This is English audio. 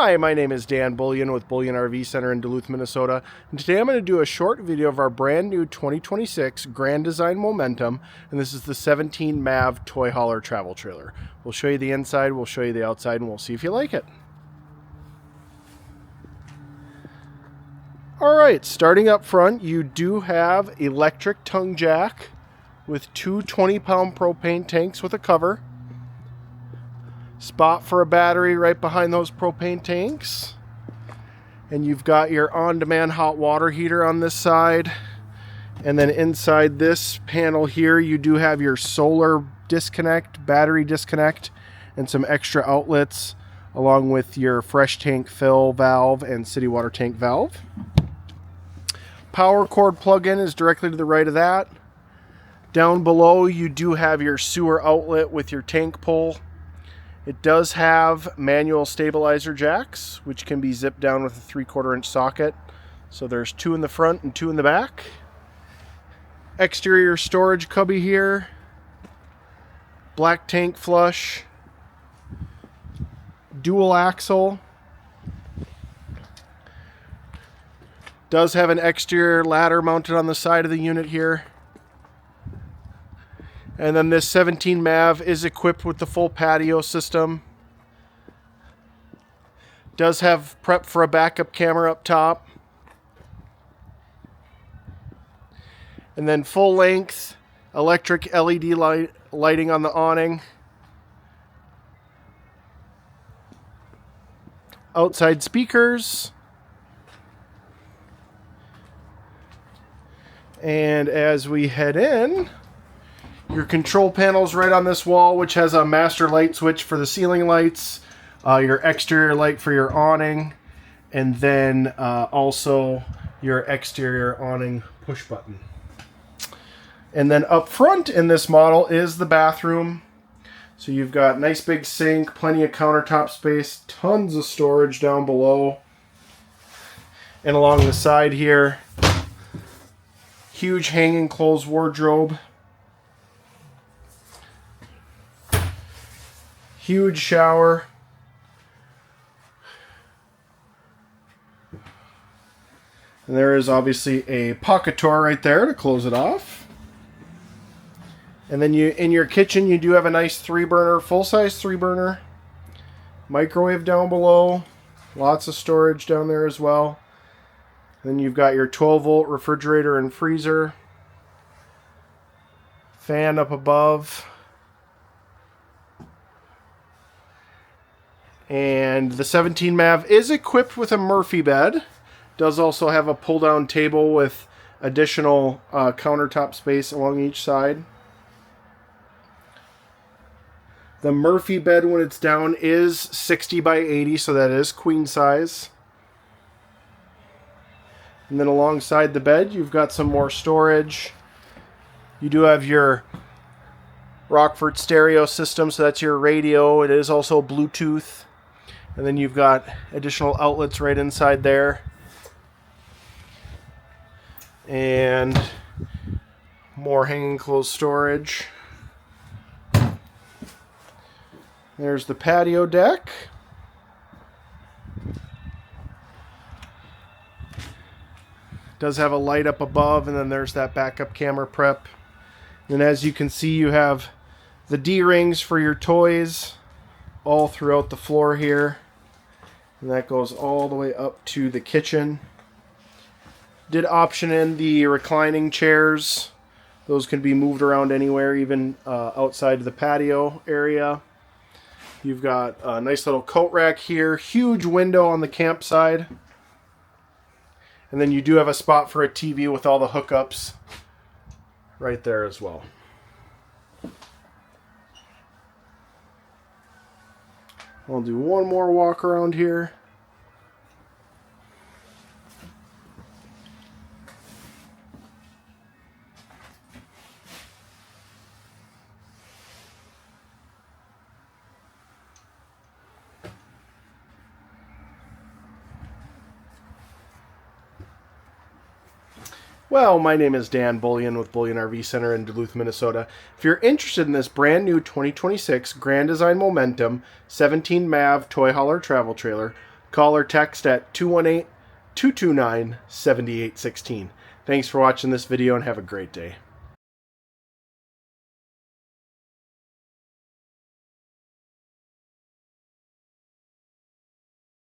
Hi, my name is Dan Bullion with Bullion RV Center in Duluth, Minnesota, and today I'm going to do a short video of our brand new 2026 Grand Design Momentum, and this is the 17 MAV toy hauler travel trailer. We'll show you the inside, we'll show you the outside, and we'll see if you like it. Alright, starting up front, you do have electric tongue jack with two 20-pound propane tanks with a cover. Spot for a battery right behind those propane tanks. And you've got your on-demand hot water heater on this side. And then inside this panel here, you do have your solar disconnect, battery disconnect, and some extra outlets, along with your fresh tank fill valve and city water tank valve. Power cord plug-in is directly to the right of that. Down below, you do have your sewer outlet with your tank pole. It does have manual stabilizer jacks, which can be zipped down with a 3/4 inch socket. So there's two in the front and two in the back. Exterior storage cubby here. Black tank flush. Dual axle. Does have an exterior ladder mounted on the side of the unit here. And then this 17 MAV is equipped with the full patio system. Does have prep for a backup camera up top. And then full length electric LED lighting on the awning. Outside speakers. And as we head in, your control panel's right on this wall, which has a master light switch for the ceiling lights, your exterior light for your awning, and then also your exterior awning push button. And then up front in this model is the bathroom. So you've got nice big sink, plenty of countertop space, tons of storage down below. And along the side here, huge hanging clothes wardrobe. Huge shower. And there is obviously a pocket door right there to close it off. And then in your kitchen, you do have a nice 3-burner, full-size 3-burner. Microwave down below. Lots of storage down there as well. And then you've got your 12-volt refrigerator and freezer. Fan up above. And the 17 MAV is equipped with a Murphy bed. Does also have a pull-down table with additional countertop space along each side. The Murphy bed, when it's down, is 60 by 80, so that is queen size. And then alongside the bed, you've got some more storage. You do have your Rockford stereo system, so that's your radio. It is also Bluetooth. And then you've got additional outlets right inside there. And more hanging clothes storage. There's the patio deck. Does have a light up above, and then there's that backup camera prep. And as you can see, you have the D-rings for your toys all throughout the floor here. And that goes all the way up to the kitchen. Did option in the reclining chairs. Those can be moved around anywhere, even outside of the patio area. You've got a nice little coat rack here. Huge window on the campsite. And then you do have a spot for a TV with all the hookups right there as well. I'll do one more walk around here. Well, my name is Dan Bullion with Bullion RV Center in Duluth, Minnesota. If you're interested in this brand new 2026 Grand Design Momentum 17 MAV toy hauler travel trailer, Call or text at 218-229-7816. Thanks for watching this video and have a great day.